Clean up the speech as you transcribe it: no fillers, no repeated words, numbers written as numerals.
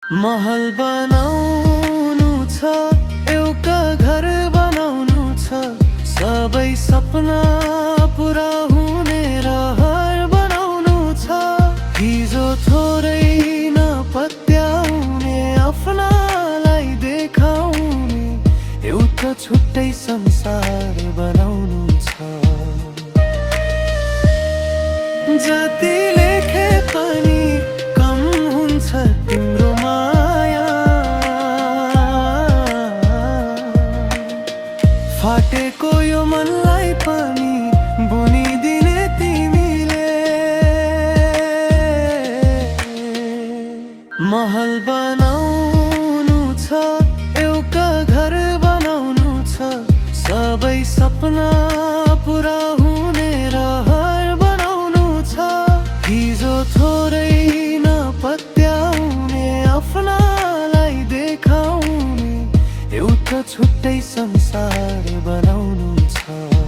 महल बनाउनु छ, एउटा घर बनाउनु छ, सबै सपना पुरा हुने रहर बनाउनु छ। हिजो थोरै नपत्याउने आफ्नालाई देखाउने एउटा छुट्टै संसार बनाउनु छ। जति लेखे पनि कम हुन्छ तिम्रो माया, फाटेको यो मनलाई पनि बुनिदिने तिमीले। महल बनाउनु छ, एउटा घर बनाउनु छ, सबै सपना पुरा हुने रहर बनाउनु छ। हिजो थोरै नपत्याउने आफ्नालाई देखाउने एउटा छुट्टै संसार बनाउनु छ।